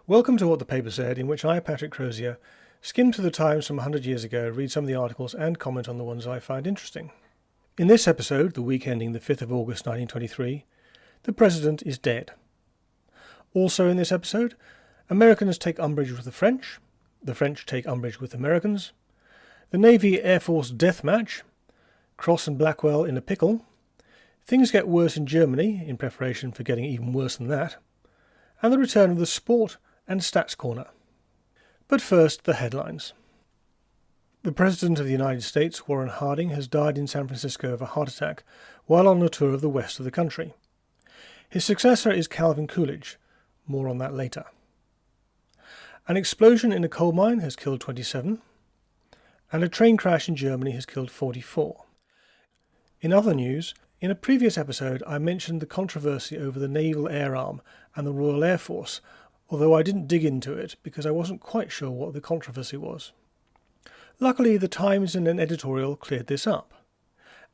Welcome to What the Paper Said, in which I, Patrick Crozier, skim through the Times from 100 years ago, read some of the articles and comment on the ones I find interesting. In this episode, the week ending the 5th of August 1923, the President is dead. Also in this episode, Americans take umbrage with the French take umbrage with Americans, the Navy-Air Force death match, Crosse and Blackwell in a pickle, things get worse in Germany in preparation for getting even worse than that, and the return of the Sport and Stats Corner. But first, the headlines. The President of the United States, Warren Harding, has died in San Francisco of a heart attack while on a tour of the west of the country. His successor is Calvin Coolidge. More on that later. An explosion in a coal mine has killed 27, and a train crash in Germany has killed 44. In other news, in a previous episode I mentioned the controversy over the Naval Air Arm and the Royal Air Force, although I didn't dig into it because I wasn't quite sure what the controversy was. Luckily, the Times in an editorial cleared this up.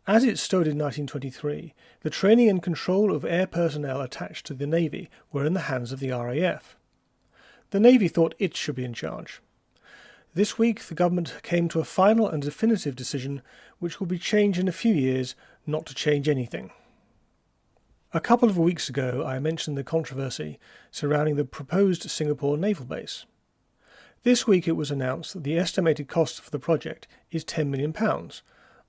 As it stood in 1923, the training and control of air personnel attached to the Navy were in the hands of the RAF. The Navy thought it should be in charge. This week the government came to a final and definitive decision which will be changed in a few years, not to change anything. A couple of weeks ago I mentioned the controversy surrounding the proposed Singapore naval base. This week it was announced that the estimated cost for the project is £10 million,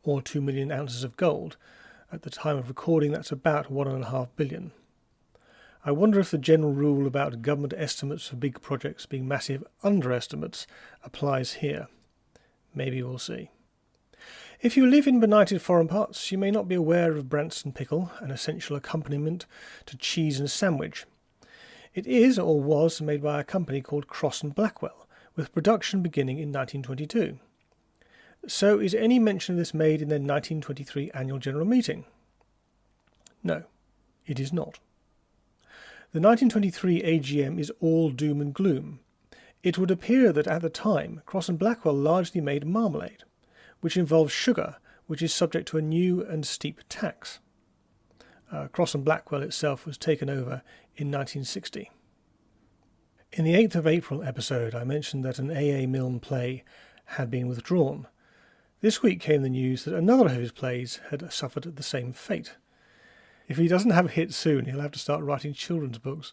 or 2 million ounces of gold. At the time of recording that's about $1.5 billion. I wonder if the general rule about government estimates for big projects being massive underestimates applies here. Maybe we'll see. If you live in benighted foreign parts, you may not be aware of Branston pickle, an essential accompaniment to cheese and sandwich. It is, or was, made by a company called Crosse Blackwell, with production beginning in 1922. So is any mention of this made in their 1923 annual general meeting? No, it is not. The 1923 AGM is all doom and gloom. It would appear that at the time, Crosse and Blackwell largely made marmalade, which involves sugar, which is subject to a new and steep tax. Crosse and Blackwell itself was taken over in 1960. In the 8th of April episode, I mentioned that an A.A. Milne play had been withdrawn. This week came the news that another of his plays had suffered the same fate. If he doesn't have a hit soon, he'll have to start writing children's books.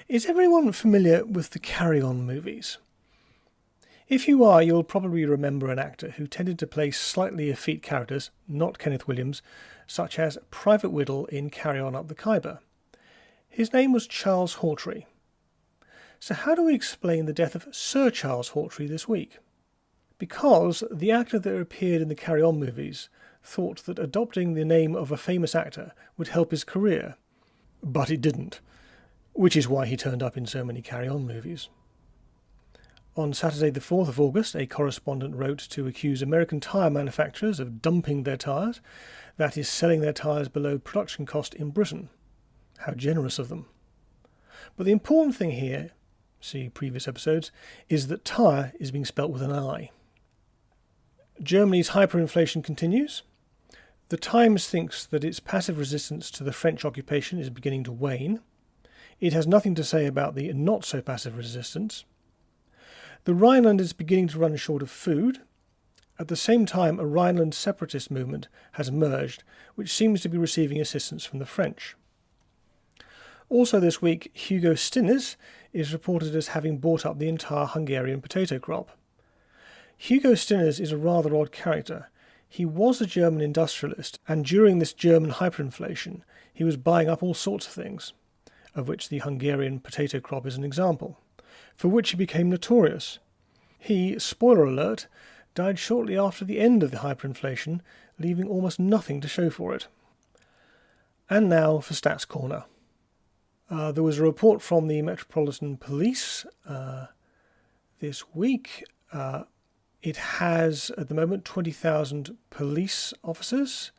Is everyone familiar with the Carry On movies? If you are, you'll probably remember an actor who tended to play slightly effete characters, not Kenneth Williams, such as Private Whittle in Carry On Up the Khyber. His name was Charles Hawtrey. So how do we explain the death of Sir Charles Hawtrey this week? Because the actor that appeared in the Carry On movies thought that adopting the name of a famous actor would help his career, but it didn't, which is why he turned up in so many Carry On movies. On Saturday the 4th of August, a correspondent wrote to accuse American tyre manufacturers of dumping their tyres, that is, selling their tyres below production cost in Britain. How generous of them. But the important thing here, see previous episodes, is that tyre is being spelt with an I. Germany's hyperinflation continues. The Times thinks that its passive resistance to the French occupation is beginning to wane. It has nothing to say about the not-so-passive resistance. The Rhineland is beginning to run short of food. At the same time, a Rhineland separatist movement has emerged, which seems to be receiving assistance from the French. Also this week, Hugo Stinnes is reported as having bought up the entire Hungarian potato crop. Hugo Stinnes is a rather odd character. He was a German industrialist, and during this German hyperinflation, he was buying up all sorts of things, of which the Hungarian potato crop is an example, for which he became notorious. He, spoiler alert, died shortly after the end of the hyperinflation, leaving almost nothing to show for it. And now for Stats Corner. There was a report from the Metropolitan Police this week. It has, at the moment, 20,000 police officers.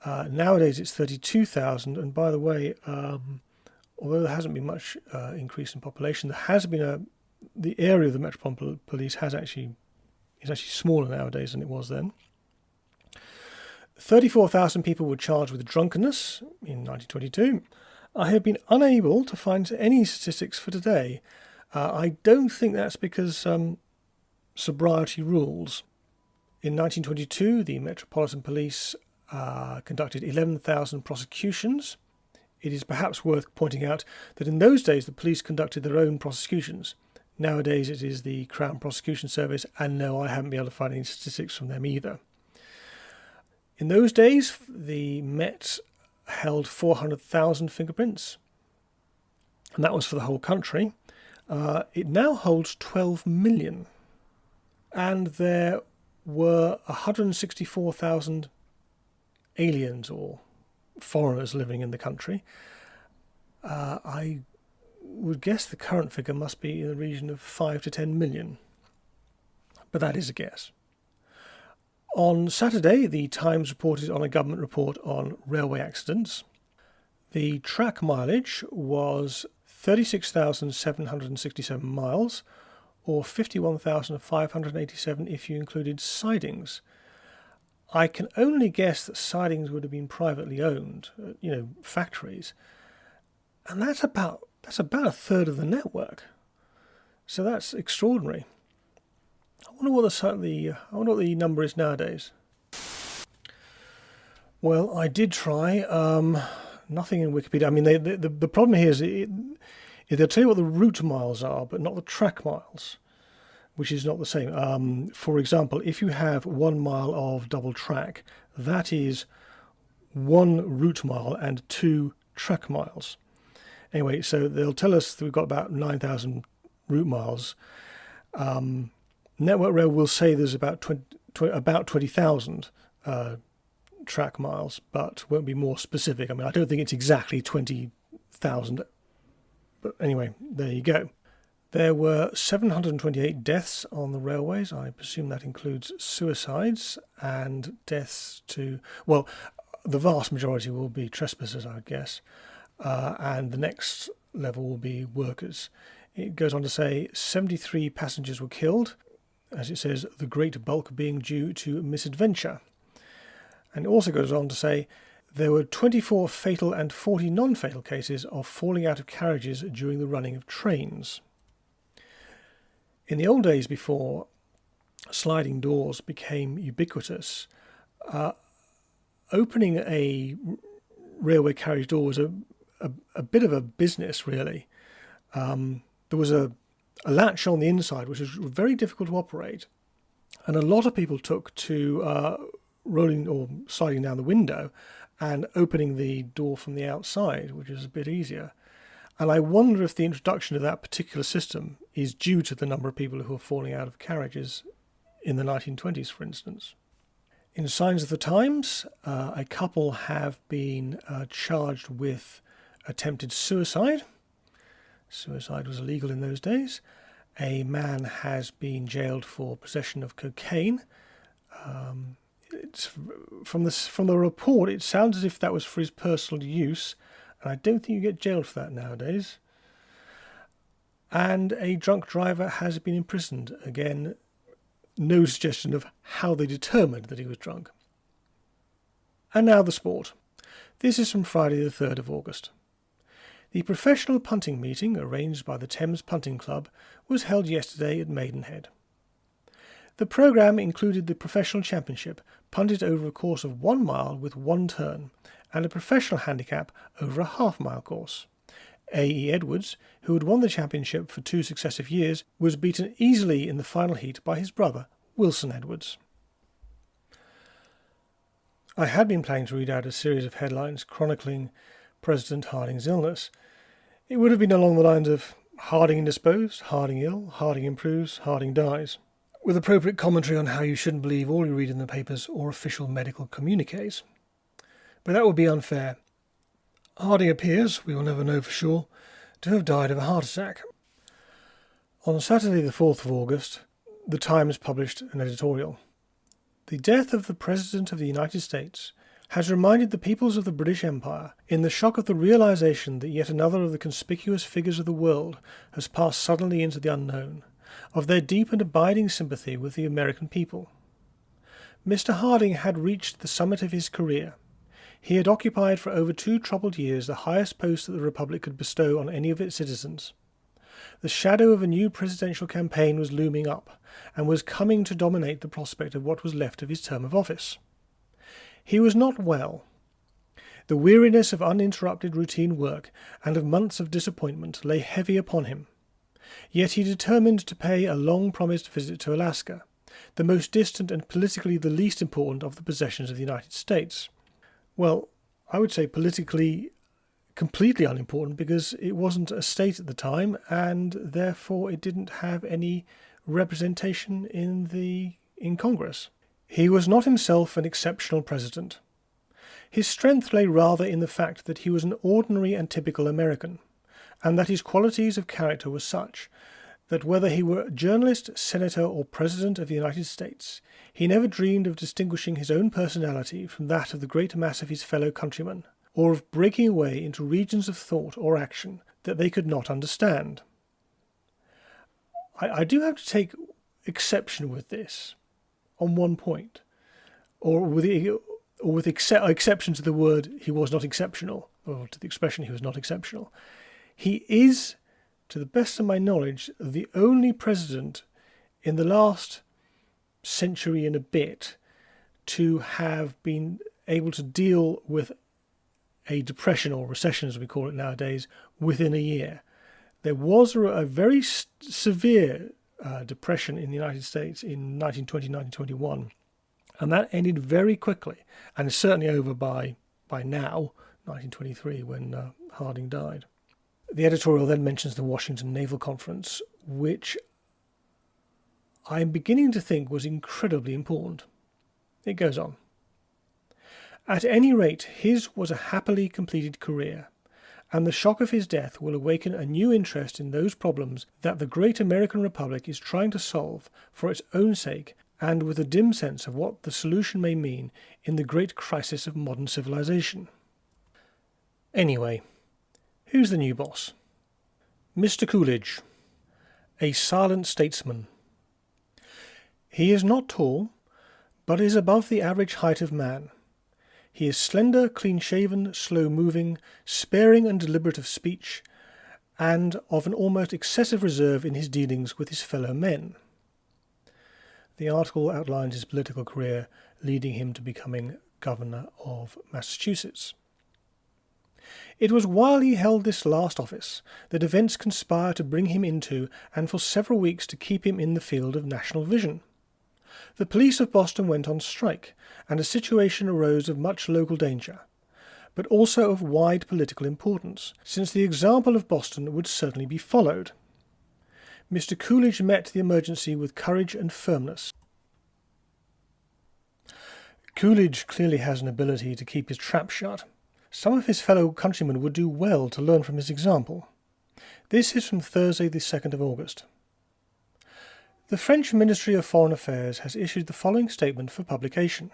Nowadays it's 32,000, and by the way, although there hasn't been much increase in population, there has been the area of the Metropolitan Police is actually smaller nowadays than it was then. 34,000 people were charged with drunkenness in 1922, I have been unable to find any statistics for today. I don't think that's because sobriety rules. In 1922, the Metropolitan Police conducted 11,000 prosecutions. It is perhaps worth pointing out that in those days the police conducted their own prosecutions. Nowadays it is the Crown Prosecution Service, and no, I haven't been able to find any statistics from them either. In those days, the Met held 400,000 fingerprints, and that was for the whole country. It now holds 12 million, and there were 164,000 aliens or foreigners living in the country. I would guess the current figure must be in the region of 5 to 10 million, but that is a guess. On Saturday, the Times reported on a government report on railway accidents. The track mileage was 36,767 miles, or 51,587 if you included sidings. I can only guess that sidings would have been privately owned, factories, and that's about a third of the network. So that's extraordinary. I wonder what the number is nowadays. Well, I did try. Nothing in Wikipedia. I mean, the problem here is they'll tell you what the route miles are, but not the track miles, which is not the same. For example, if you have 1 mile of double track, that is 1 route mile and 2 track miles. Anyway, so they'll tell us that we've got about 9,000 route miles. Network Rail will say there's about 20,000 track miles, but won't be more specific. I mean, I don't think it's exactly 20,000. But anyway, there you go. There were 728 deaths on the railways. I presume that includes suicides and deaths the vast majority will be trespassers, I would guess. And the next level will be workers. It goes on to say 73 passengers were killed, as it says, the great bulk being due to misadventure. And it also goes on to say there were 24 fatal and 40 non-fatal cases of falling out of carriages during the running of trains. In the old days, before sliding doors became ubiquitous, opening a railway carriage door was a bit of a business, really. There was a latch on the inside, which was very difficult to operate, and a lot of people took to rolling or sliding down the window and opening the door from the outside, which is a bit easier. And I wonder if the introduction of that particular system is due to the number of people who are falling out of carriages in the 1920s, for instance. In Signs of the Times, a couple have been charged with attempted suicide. Suicide was illegal in those days. A man has been jailed for possession of cocaine. From the report, it sounds as if that was for his personal use, and I don't think you get jailed for that nowadays. And a drunk driver has been imprisoned. Again, no suggestion of how they determined that he was drunk. And now the sport. This is from Friday the 3rd of August. The professional punting meeting, arranged by the Thames Punting Club, was held yesterday at Maidenhead. The programme included the professional championship, punted over a course of 1 mile with 1 turn, and a professional handicap over a half-mile course. A.E. Edwards, who had won the championship for 2 successive years, was beaten easily in the final heat by his brother, Wilson Edwards. I had been planning to read out a series of headlines chronicling President Harding's illness. It would have been along the lines of Harding indisposed, Harding ill, Harding improves, Harding dies, with appropriate commentary on how you shouldn't believe all you read in the papers or official medical communiques. But that would be unfair. Harding appears, we will never know for sure, to have died of a heart attack. On Saturday the 4th of August, the Times published an editorial. The death of the President of the United States has reminded the peoples of the British Empire, in the shock of the realization that yet another of the conspicuous figures of the world has passed suddenly into the unknown, of their deep and abiding sympathy with the American people. Mr. Harding had reached the summit of his career. He had occupied for over 2 troubled years the highest post that the Republic could bestow on any of its citizens. The shadow of a new presidential campaign was looming up, and was coming to dominate the prospect of what was left of his term of office. He was not well. The weariness of uninterrupted routine work and of months of disappointment lay heavy upon him. Yet he determined to pay a long-promised visit to Alaska, the most distant and politically the least important of the possessions of the United States. Well, I would say politically completely unimportant, because it wasn't a state at the time, and therefore it didn't have any representation in Congress. He was not himself an exceptional president. His strength lay rather in the fact that he was an ordinary and typical American, and that his qualities of character were such that whether he were journalist, senator, or president of the United States, he never dreamed of distinguishing his own personality from that of the great mass of his fellow countrymen, or of breaking away into regions of thought or action that they could not understand. I do have to take exception with this on one point, or with exception to the word he was not exceptional, or to the expression he was not exceptional. He is, to the best of my knowledge, the only president in the last century and a bit to have been able to deal with a depression, or recession as we call it nowadays, within a year. There was a very severe depression in the United States in 1920, 1921, and that ended very quickly, and is certainly over by now, 1923, when Harding died. The editorial then mentions the Washington Naval Conference, which I'm beginning to think was incredibly important. It goes on. At any rate, his was a happily completed career, and the shock of his death will awaken a new interest in those problems that the great American Republic is trying to solve for its own sake, and with a dim sense of what the solution may mean in the great crisis of modern civilization. Anyway, who's the new boss? Mr. Coolidge, a silent statesman. He is not tall, but is above the average height of man. He is slender, clean-shaven, slow-moving, sparing and deliberate of speech, and of an almost excessive reserve in his dealings with his fellow men. The article outlines his political career, leading him to becoming governor of Massachusetts. It was while he held this last office that events conspired to bring him into, and for several weeks to keep him in, the field of national vision. The police of Boston went on strike, and a situation arose of much local danger, but also of wide political importance, since the example of Boston would certainly be followed. Mr. Coolidge met the emergency with courage and firmness. Coolidge clearly has an ability to keep his trap shut. Some of his fellow countrymen would do well to learn from his example. This is from Thursday, the 2nd of August. The French Ministry of Foreign Affairs has issued the following statement for publication.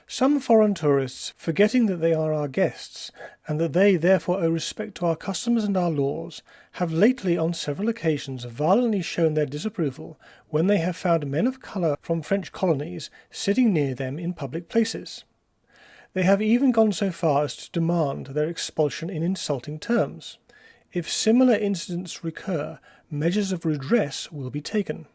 Some foreign tourists, forgetting that they are our guests, and that they therefore owe respect to our customs and our laws, have lately on several occasions violently shown their disapproval when they have found men of colour from French colonies sitting near them in public places. They have even gone so far as to demand their expulsion in insulting terms. If similar incidents recur, measures of redress will be taken.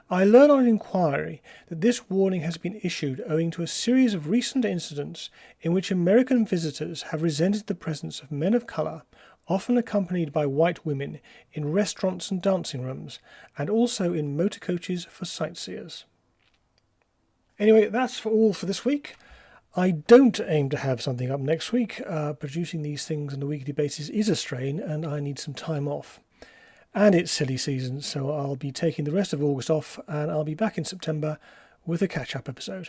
I learn on inquiry that this warning has been issued owing to a series of recent incidents in which American visitors have resented the presence of men of colour, often accompanied by white women, in restaurants and dancing rooms, and also in motor coaches for sightseers. Anyway, that's all for this week. I don't aim to have something up next week. Producing these things on a weekly basis is a strain, and I need some time off. And it's silly season, so I'll be taking the rest of August off, and I'll be back in September with a catch-up episode.